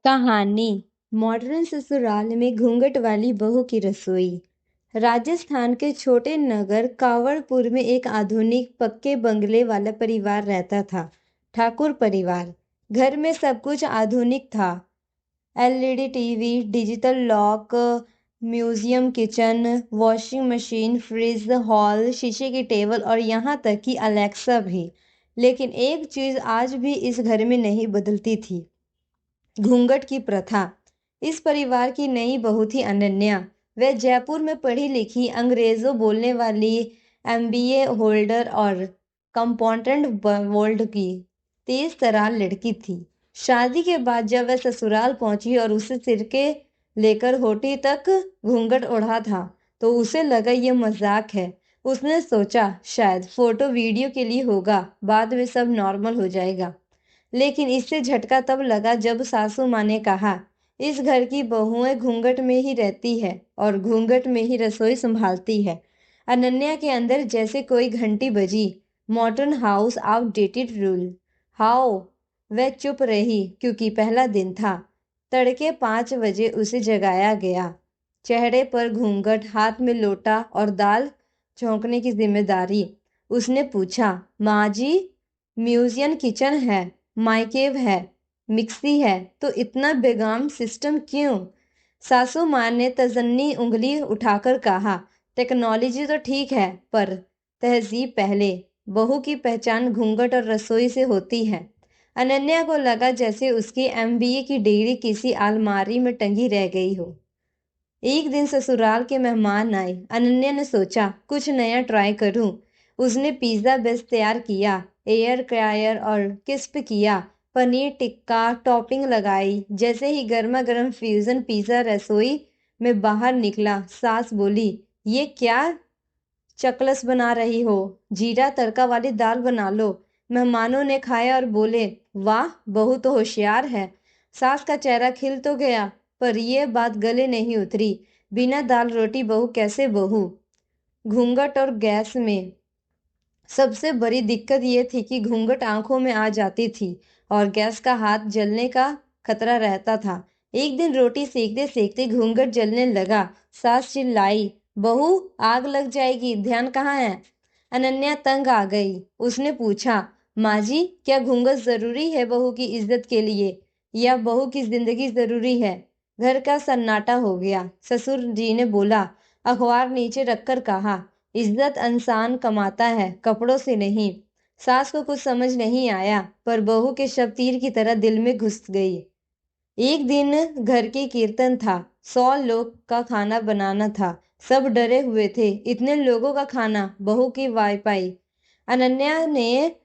कहानी। मॉडर्न ससुराल में घूंघट वाली बहू की रसोई। राजस्थान के छोटे नगर कांवड़पुर में एक आधुनिक पक्के बंगले वाला परिवार रहता था। ठाकुर परिवार। घर में सब कुछ आधुनिक था। LED TV, digital lock, museum kitchen, washing machine, fridge, hall, शीशे की टेबल और यहाँ तक कि अलेक्सा भी। लेकिन एक चीज आज भी इस घर में नहीं बदलती थी, घूंघट की प्रथा। इस परिवार की नई बहू थी अनन्या। वह जयपुर में पढ़ी लिखी, अंग्रेजों बोलने वाली, एमबीए होल्डर और कंपाउंडेंट वर्ल्ड की तेज तरार लड़की थी। शादी के बाद जब वह ससुराल पहुंची और उसे सिरके लेकर होठी तक घूंघट ओढ़ा था तो उसे लगा ये मजाक है। उसने सोचा शायद फोटो वीडियो के लिए होगा, बाद में सब नॉर्मल हो जाएगा। लेकिन इससे झटका तब लगा जब सासू माँ ने कहा, इस घर की बहुएं घूंघट में ही रहती है और घूंघट में ही रसोई संभालती है। अनन्या के अंदर जैसे कोई घंटी बजी। Modern house, outdated rule. How. वह चुप रही क्योंकि पहला दिन था। तड़के 5 बजे उसे जगाया गया। चेहरे पर घूंघट, हाथ में लोटा और दाल झोंकने की जिम्मेदारी। उसने पूछा, माँ जी, म्यूजियम किचन है, माइक्रोवेव है, मिक्सी है, तो इतना बेगाम सिस्टम क्यों? सासू माँ ने तजन्नी उंगली उठाकर कहा, टेक्नोलॉजी तो ठीक है पर तहजीब पहले। बहू की पहचान घूंघट और रसोई से होती है। अनन्या को लगा जैसे उसकी एमबीए की डिग्री किसी अलमारी में टंगी रह गई हो। एक दिन ससुराल के मेहमान आए। अनन्या ने सोचा कुछ नया ट्राई करूं। उसने पिज्जा बेस तैयार किया, एयर फ्रायर और क्रिस्प किया, पनीर टिक्का टॉपिंग लगाई। जैसे ही गर्मा गर्म फ्यूजन पिज्जा रसोई में बाहर निकला, सास बोली, ये क्या चकलस बना रही हो? जीरा तड़का वाली दाल बना लो। मेहमानों ने खाया और बोले, वाह, बहू तो होशियार है। सास का चेहरा खिल तो गया पर यह बात गले नहीं उतरी। बिना दाल रोटी बहू कैसे बहू? घूंघट और गैस में सबसे बड़ी दिक्कत यह थी कि घूंघट आंखों में आ जाती थी और गैस का हाथ जलने का खतरा रहता था। एक दिन रोटी सेकते सेकते घूंघट जलने लगा। सास चिल्लाई, बहू, आग लग जाएगी, ध्यान कहाँ है? अनन्या तंग आ गई। उसने पूछा, माँ जी, क्या घूंघट जरूरी है बहू की इज्जत के लिए या बहू की जिंदगी जरूरी है? घर का सन्नाटा हो गया। ससुर जी ने बोला, अखबार नीचे रखकर कहा, इज्जत इंसान कमाता है, कपड़ों से नहीं। सास को कुछ समझ नहीं आया पर बहू के शब्द तीर की तरह दिल में घुस गई। एक दिन घर के कीर्तन था। 100 लोग का खाना बनाना था। सब डरे हुए थे, इतने लोगों का खाना, बहू की वाईफाई। अनन्या ने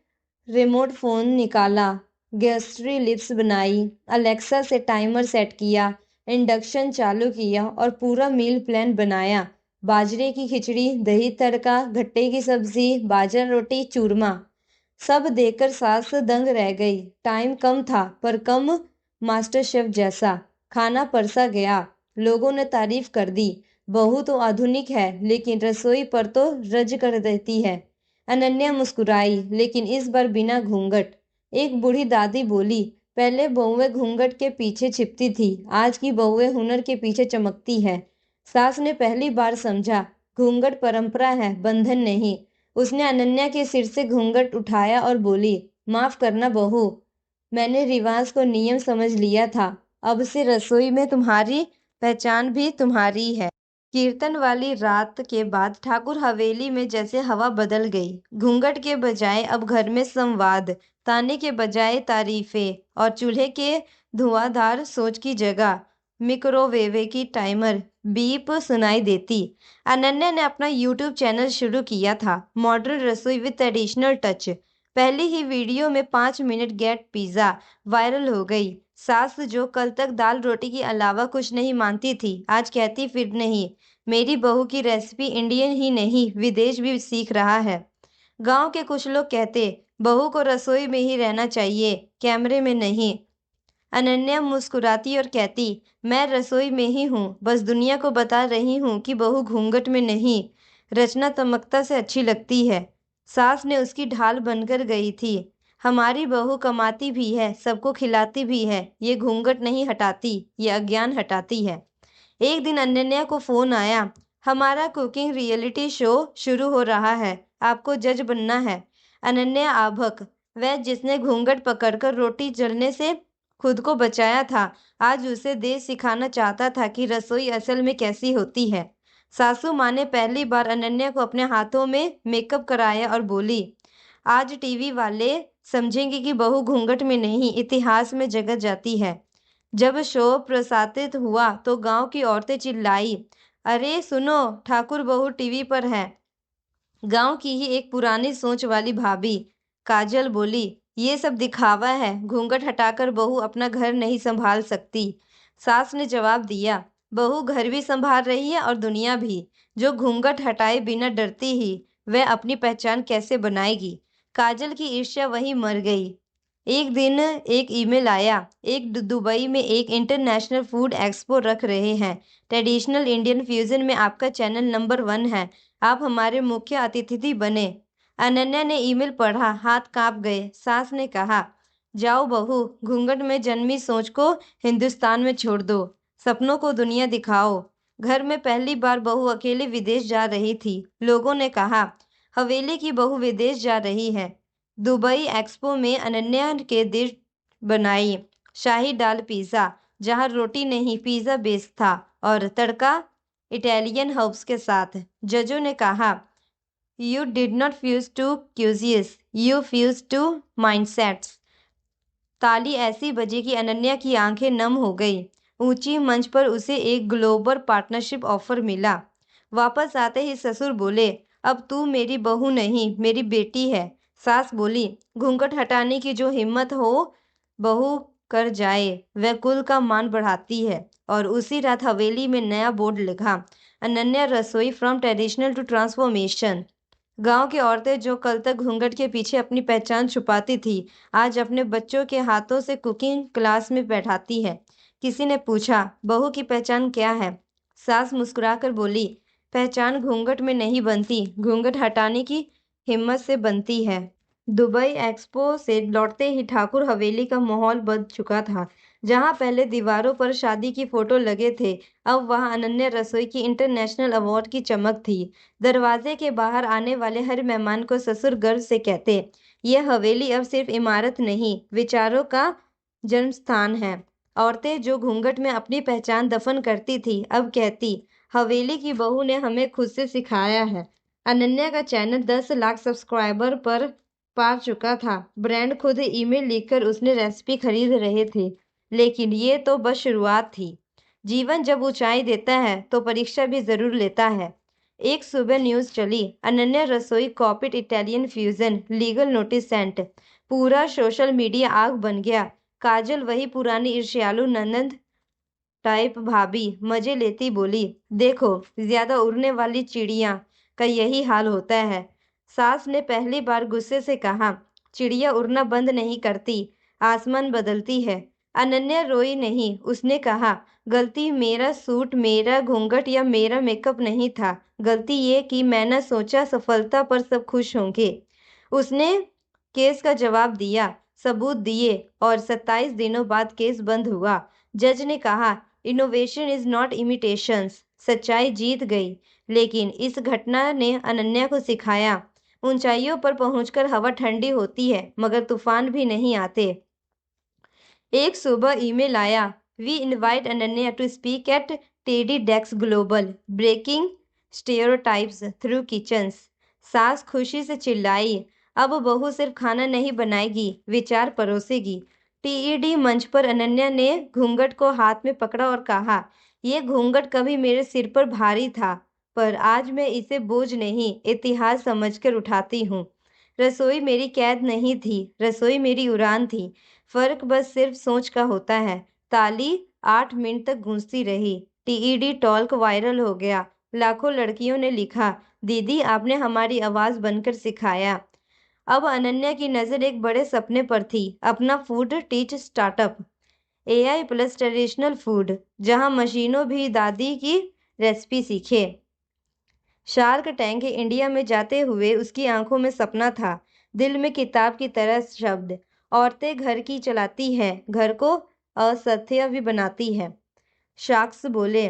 रिमोट फोन निकाला, गेस्ट्री लिप्स बनाई, अलेक्सा से टाइमर सेट किया, इंडक्शन चालू किया और पूरा मील प्लान बनाया। बाजरे की खिचड़ी, दही तड़का, गट्टे की सब्जी, बाजरा रोटी, चूरमा। सब देखकर सास दंग रह गई। टाइम कम था पर कम मास्टर शेफ जैसा। खाना परसा गया। लोगों ने तारीफ कर दी। बहू तो आधुनिक है लेकिन रसोई पर तो रज कर देती है। अनन्या मुस्कुराई लेकिन इस बार बिना घूंघट। एक बूढ़ी दादी बोली, पहले बहुएं घूंघट के पीछे छिपती थी, आज की बहुएं हुनर के पीछे चमकती है। सास ने पहली बार समझा, घूंघट परंपरा है, बंधन नहीं। उसने अनन्या के सिर से घूंघट उठाया और बोली, माफ करना बहू, मैंने रिवाज को नियम समझ लिया था। अब से रसोई में तुम्हारी पहचान भी तुम्हारी है। कीर्तन वाली रात के बाद ठाकुर हवेली में जैसे हवा बदल गई। घूंघट के बजाय अब घर में संवाद, ताने के बजाय तारीफें और चूल्हे के धुआंधार सोच की जगह मिक्रोवेव की टाइमर बीप सुनाई देती। अनन्या ने अपना यूट्यूब चैनल शुरू किया था, मॉडर्न रसोई विद ट्रेडिशनल टच। पहली ही वीडियो में 5 मिनट गेट पिज्जा वायरल हो गई। सास जो कल तक दाल रोटी के अलावा कुछ नहीं मानती थी, आज कहती फिर नहीं, मेरी बहू की रेसिपी इंडियन ही नहीं विदेश भी सीख रहा है। गांव के कुछ लोग कहते, बहू को रसोई में ही रहना चाहिए, कैमरे में नहीं। अनन्या मुस्कुराती और कहती, मैं रसोई में ही हूँ, बस दुनिया को बता रही हूँ कि बहू घूंघट में नहीं, रचनात्मकता से अच्छी लगती है। सास ने उसकी ढाल बनकर गई थी। हमारी बहू कमाती भी है, सबको खिलाती भी है। ये घूंघट नहीं हटाती, ये अज्ञान हटाती है। एक दिन अनन्या को फोन आया, हमारा कुकिंग रियलिटी शो शुरू हो रहा है, आपको जज बनना है। अनन्या आभक, वह जिसने घूंघट पकड़कर रोटी जलने से खुद को बचाया था, आज उसे देश सिखाना चाहता था कि रसोई असल में कैसी होती है। सासू माँ ने पहली बार अनन्या को अपने हाथों में मेकअप कराया और बोली, आज टीवी वाले समझेंगे कि बहू घूंघट में नहीं, इतिहास में जगह जाती है। जब शो प्रसारित हुआ तो गांव की औरतें चिल्लाई, अरे सुनो, ठाकुर बहू टीवी पर है। गांव की ही एक पुरानी सोच वाली भाभी काजल बोली, ये सब दिखावा है, घूंघट हटाकर बहू अपना घर नहीं संभाल सकती। सास ने जवाब दिया, बहू घर भी संभाल रही है और दुनिया भी। जो घूंघट हटाए बिना डरती ही, वह अपनी पहचान कैसे बनाएगी। काजल की ईर्ष्या वहीं मर गई। एक दिन एक ईमेल आया, एक दुबई में एक इंटरनेशनल फूड एक्सपो रख रहे हैं, ट्रेडिशनल इंडियन फ्यूजन में आपका चैनल नंबर 1 है, आप हमारे मुख्य अतिथि बने। अनन्या ने ईमेल पढ़ा, हाथ कांप गए। सास ने कहा, जाओ बहू, घूंघट में जन्मी सोच को हिंदुस्तान में छोड़ दो, सपनों को दुनिया दिखाओ। घर में पहली बार बहू अकेले विदेश जा रही थी। लोगों ने कहा, हवेली की बहू विदेश जा रही है। दुबई एक्सपो में अनन्या के डिश बनाई, शाही दाल पिज़्ज़ा, जहां रोटी नहीं पिज़्ज़ा बेस था और तड़का इटालियन हर्ब्स के साथ। जजों ने कहा, you did not fuse two cuisines, you fuse two mindsets. ताली ऐसी बजी कि अनन्या की आंखें नम हो गई। ऊंची मंच पर उसे एक ग्लोबल पार्टनरशिप ऑफर मिला। वापस आते ही ससुर बोले, अब तू मेरी बहू नहीं, मेरी बेटी है। सास बोली, घूंघट हटाने की जो हिम्मत हो बहू कर जाए, वह कुल का मान बढ़ाती है। और उसी रात हवेली में नया बोर्ड लिखा, अनन्या रसोई फ्रॉम ट्रेडिशनल टू ट्रांसफॉर्मेशन। गांव की औरतें जो कल तक घूंघट के पीछे अपनी पहचान छुपाती थी, आज अपने बच्चों के हाथों से कुकिंग क्लास में बैठाती है। किसी ने पूछा, बहू की पहचान क्या है? सास मुस्कुराकर बोली, पहचान घूंघट में नहीं बनती, घूंघट हटाने की हिम्मत से बनती है। दुबई एक्सपो से लौटते ही ठाकुर हवेली का माहौल बदल चुका था। जहां पहले दीवारों पर शादी की फोटो लगे थे, अब वहां अनन्या रसोई की इंटरनेशनल अवार्ड की चमक थी। दरवाजे के बाहर आने वाले हर मेहमान को ससुर गर्व से कहते, यह हवेली अब सिर्फ इमारत नहीं, विचारों का जन्म स्थान है। औरतें जो घूंघट में अपनी पहचान दफन करती थी, अब कहती, हवेली की बहू ने हमें खुद से सिखाया है। अनन्या का चैनल 10 लाख सब्सक्राइबर पर पार चुका था। ब्रांड खुद ईमेल लिखकर उसने रेसिपी खरीद रहे थे। लेकिन ये तो बस शुरुआत थी। जीवन जब ऊंचाई देता है तो परीक्षा भी जरूर लेता है। एक सुबह न्यूज चली, अनन्या रसोई copied Italian fusion, legal notice sent. पूरा सोशल मीडिया आग बन गया। काजल वही पुरानी ईर्ष्यालु ननद टाइप भाभी मजे लेती बोली, देखो, ज्यादा उड़ने वाली चिड़िया का यही हाल होता है। सास ने पहली बार गुस्से से कहा, चिड़िया उड़ना बंद नहीं करती, आसमान बदलती है। अनन्या रोई नहीं, उसने कहा, गलती मेरा सूट, मेरा घूंघट या मेरा मेकअप नहीं था, गलती ये कि मैंने सोचा सफलता पर सब खुश होंगे। उसने केस का जवाब दिया, सबूत दिए और 27 दिनों बाद केस बंद हुआ। जज ने कहा, इनोवेशन इज नॉट इमिटेशंस। सच्चाई जीत गई। लेकिन इस घटना ने अनन्या को सिखाया, ऊंचाइयों पर पहुंचकर हवा ठंडी होती है, मगर तूफान भी नहीं आते। एक सुबह ईमेल आया, we invite Ananya to speak at TEDx global, breaking stereotypes through kitchens. सास खुशी से चिल्लाई, अब बहू सिर्फ खाना नहीं बनाएगी, विचार परोसेगी। टीईडी मंच पर अनन्या ने घूंघट को हाथ में पकड़ा और कहा, ये घूंघट कभी मेरे सिर पर भारी था, पर आज मैं इसे बोझ नहीं, इतिहास समझकर उठाती हूँ। रसोई मेरी कैद नहीं थी, रसोई मेरी उड़ान थी। फर्क बस सिर्फ सोच का होता है। ताली 8 मिनट तक गूंजती रही। टीईडी टॉल्क वायरल हो गया। लाखों लड़कियों ने लिखा, दीदी आपने हमारी आवाज बनकर सिखाया। अब अनन्या की नजर एक बड़े सपने पर थी, अपना food teach startup, AI plus traditional food, जहां मशीनों भी दादी की रेसिपी सीखे। शार्क टैंक इंडिया में जाते हुए उसकी आंखों में सपना था, दिल में किताब की तरह शब्द। औरतें घर की चलाती हैं, घर को असत्य भी बनाती हैं। साक्ष बोले,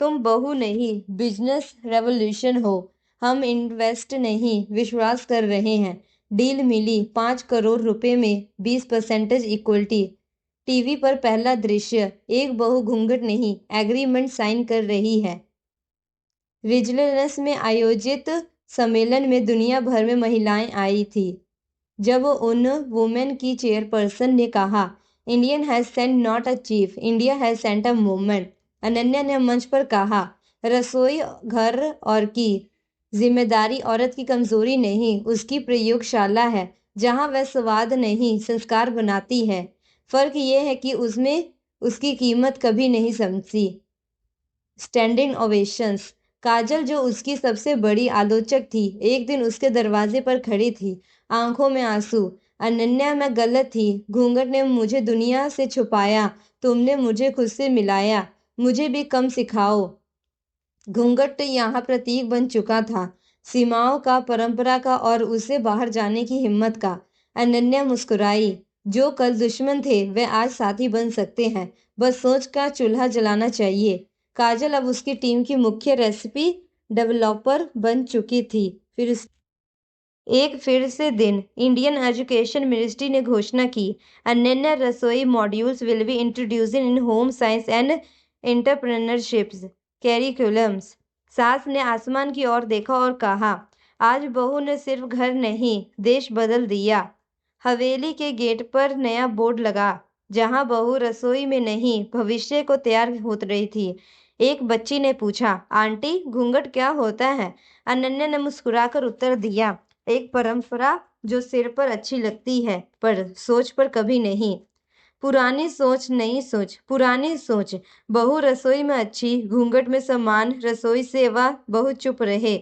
तुम बहू नहीं, बिजनेस रेवोल्यूशन हो। हम इन्वेस्ट नहीं, विश्वास कर रहे हैं। डील मिली 5 करोड़ रुपए में 20% इक्वलिटी। टीवी पर पहला दृश्य, एक बहू घूंघट नहीं, एग्रीमेंट साइन कर रही है। विजिलेंस में आयोजित सम्मेलन में दुनिया भर में महिलाएं आई थी। जब उन वुमेन की चेयरपर्सन ने कहा, Indian has sent not a chief, India has sent a movement. Ananya ने मंच पर कहा, रसोई घर और की जिम्मेदारी औरत की कमजोरी नहीं, उसकी प्रयोगशाला है, जहां वह स्वाद नहीं संस्कार बनाती है। फर्क यह है कि उसमें उसकी कीमत कभी नहीं समझी। स्टैंडिंग ओवेशंस। काजल, जो उसकी सबसे बड़ी आलोचक थी, एक दिन उसके दरवाजे पर खड़ी थी, आंखों में आंसू। अनन्या, मैं गलत थी, घूंघट ने मुझे दुनिया से छुपाया, तुमने मुझे खुद से मिलाया, मुझे भी कम सिखाओ। घूंघट यहाँ प्रतीक बन चुका था, सीमाओं का, परंपरा का और उससे बाहर जाने की हिम्मत का। अनन्या मुस्कुराई, जो कल दुश्मन थे वे आज साथी बन सकते हैं, बस सोच का चूल्हा जलाना चाहिए। काजल अब उसकी टीम की मुख्य रेसिपी डेवलपर बन चुकी थी। फिर से दिन, इंडियन एजुकेशन मिनिस्ट्री ने घोषणा की, अनन्या रसोई modules will be introduced in home science and entrepreneurships curriculums. सास ने आसमान की ओर देखा और कहा, आज बहू ने सिर्फ घर नहीं, देश बदल दिया। हवेली के गेट पर नया बोर्ड लगा, जहां बहू रसोई में नहीं, भविष्य को तैयार हो रही थी। एक बच्ची ने पूछा, आंटी, घूंघट क्या होता है? अनन्या ने मुस्कुराकर उत्तर दिया, एक परंपरा जो सिर पर अच्छी लगती है, पर सोच पर कभी नहीं। पुरानी सोच, नई सोच। पुरानी सोच, बहू रसोई में अच्छी, घूंघट में सम्मान, रसोई सेवा, बहू चुप रहे।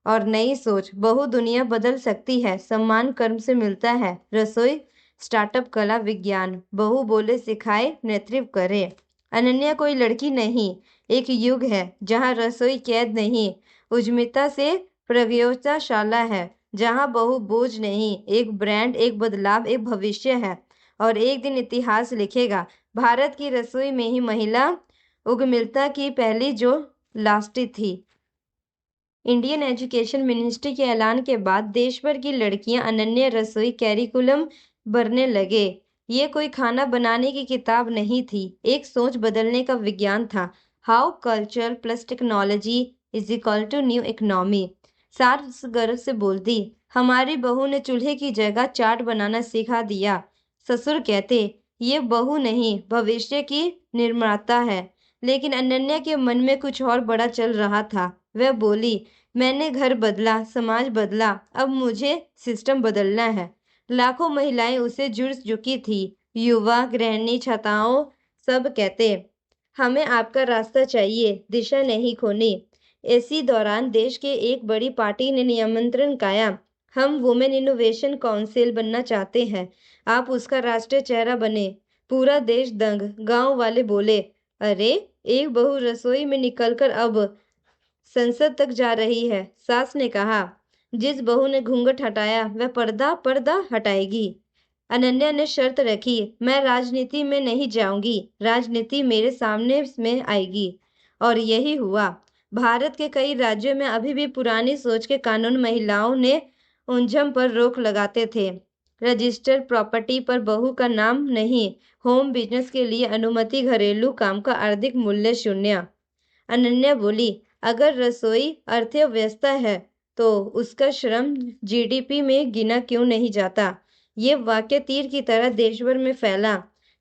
और नई सोच, बहू दुनिया बदल सकती है, सम्मान कर्म से मिलता है, रसोई स्टार्टअप कला विज्ञान, बहू बोले सिखाए, नेतृत्व करे। अनन्या कोई लड़की नहीं, एक युग है जहाँ रसोई कैद नहीं, उद्यमिता से प्रयोगशाला है, जहाँ बहू बोझ नहीं, एक ब्रांड, एक बदलाव, एक भविष्य है। और एक दिन इतिहास लिखेगा, भारत की रसोई में ही महिला उद्यमिता की पहली जो लास्टी थी। इंडियन एजुकेशन मिनिस्ट्री के ऐलान के बाद देश भर की लड़कियां अनन्या रसोई कैरिकुलम भरने लगे। ये कोई खाना बनाने की किताब नहीं थी, एक सोच बदलने का विज्ञान था। How culture plus technology is equal to new economy. सास गर्व से बोलती, हमारी बहू ने चूल्हे की जगह चाट बनाना सिखा दिया। ससुर कहते, ये बहू नहीं, भविष्य की निर्माता है। लेकिन अनन्या के मन में कुछ और बड़ा चल रहा था। वह बोली, मैंने घर बदला, समाज बदला, अब मुझे सिस्टम बदलना है। लाखों महिलाएं उसे जुड़ चुकी थी, युवा, गृहिणी, छात्राओं, सब कहते, हमें आपका रास्ता चाहिए, दिशा नहीं खोनी। इसी दौरान देश के एक बड़ी पार्टी ने निमंत्रण काया, हम वुमेन इनोवेशन काउंसिल बनना चाहते हैं, आप उसका राष्ट्रीय चेहरा बने। पूरा देश दंग। गांव वाले बोले, अरे, एक बहू रसोई में निकलकर अब संसद तक जा रही है। सास ने कहा, जिस बहू ने घूंघट हटाया वह पर्दा पर्दा हटाएगी। अनन्या ने शर्त रखी, मैं राजनीति में नहीं जाऊंगी, राजनीति मेरे सामने में आएगी। और यही हुआ। भारत के कई राज्यों में अभी भी पुरानी सोच के कानून महिलाओं ने उलझन पर रोक लगाते थे। रजिस्टर्ड प्रॉपर्टी पर बहू का नाम नहीं, होम बिजनेस के लिए अनुमति, घरेलू काम का आर्थिक मूल्य शून्य। अनन्या बोली, अगर रसोई अर्थव्यवस्था है तो उसका श्रम जीडीपी में गिना क्यों नहीं जाता। ये वाक्य तीर की तरह देशभर में फैला।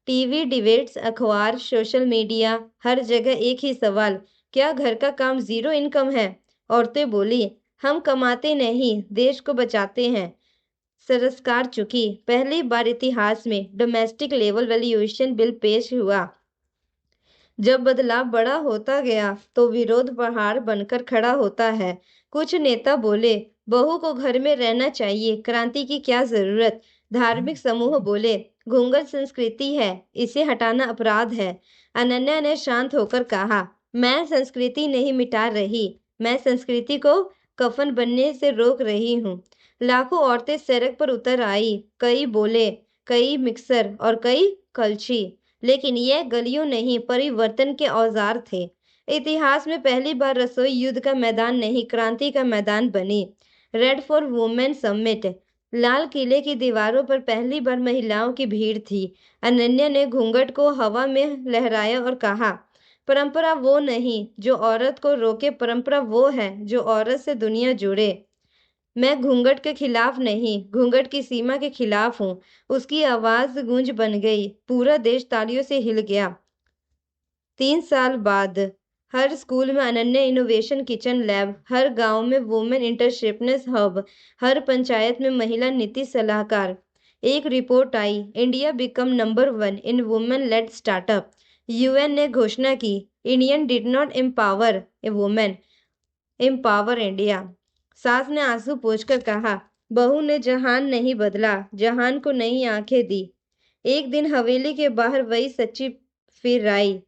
टीवी डिबेट्स, अखबार, सोशल मीडिया, हर जगह एक ही सवाल, क्या घर का काम जीरो इनकम है? औरतें बोली, हम कमाते नहीं, देश को बचाते हैं। सरकार चुकी। पहली बार इतिहास में डोमेस्टिक लेवल वैल्यूएशन बिल पेश हुआ। जब बदलाव बड़ा होता गया तो विरोध पहाड़ बनकर खड़ा होता है। कुछ नेता बोले, बहू को घर में रहना चाहिए, क्रांति की क्या जरूरत। धार्मिक समूह बोले, घूंघट संस्कृति है, इसे हटाना अपराध है। अनन्या ने शांत होकर कहा, मैं संस्कृति नहीं मिटा रही, मैं संस्कृति को कफन बनने से रोक रही हूँ। लाखों औरतें सड़क पर उतर आई, कई बोले, कई मिक्सर और कई कलछी। लेकिन यह गलियों नहीं, परिवर्तन के औजार थे। इतिहास में पहली बार रसोई युद्ध का मैदान नहीं, क्रांति का मैदान बनी। Red for women summit. लाल किले की दीवारों पर पहली बार महिलाओं की भीड़ थी। अनन्या ने घूंघट को हवा में लहराया और कहा, परंपरा वो नहीं जो औरत को रोके, परंपरा वो है जो औरत से दुनिया जुड़े। मैं घूंघट के खिलाफ नहीं, घूंघट की सीमा के खिलाफ हूँ। उसकी आवाज गूंज बन गई, पूरा देश तालियों से हिल गया। 3 साल बाद हर स्कूल में अनन्या इनोवेशन किचन लैब, हर गांव में वुमेन इंटरप्रेन्योरशिप हब, हर पंचायत में महिला नीति सलाहकार। एक रिपोर्ट आई, इंडिया बिकम नंबर 1 इन वुमेन लेड स्टार्टअप। यूएन ने घोषणा की, Indian did not empower A women, empower India. सास ने आंसू पोंछकर कहा, बहू ने जहान नहीं बदला, जहान को नई आंखें दी। एक दिन हवेली के बाहर वही सच्ची फिर आई।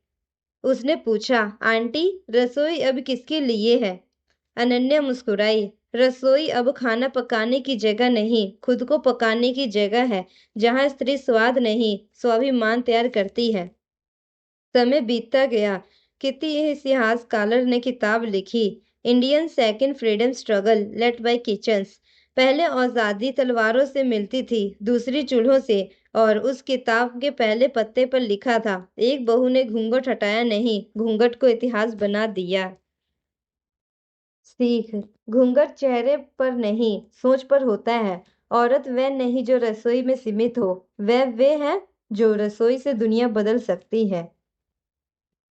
उसने पूछा, आंटी, रसोई अब किसके लिए है? अनन्या मुस्कुराई, रसोई अब खाना पकाने की जगह नहीं, खुद को पकाने की जगह है, जहां स्त्री स्वाद नहीं, स्वाभिमान तैयार करती है। समय बीतता गया। कितनी इतिहासकार ने किताब लिखी, Indian second freedom struggle led by kitchens. पहले आजादी तलवारों से मिलती थी, दूसरी चूल्हों से। और उस किताब के पहले पत्ते पर लिखा था, एक बहू ने घूंघट हटाया नहीं, घूंघट को इतिहास बना दिया। सीख। घूंघट चेहरे पर नहीं, सोच पर होता है। औरत वह नहीं जो रसोई में सीमित हो, वह वे है जो रसोई से दुनिया बदल सकती है।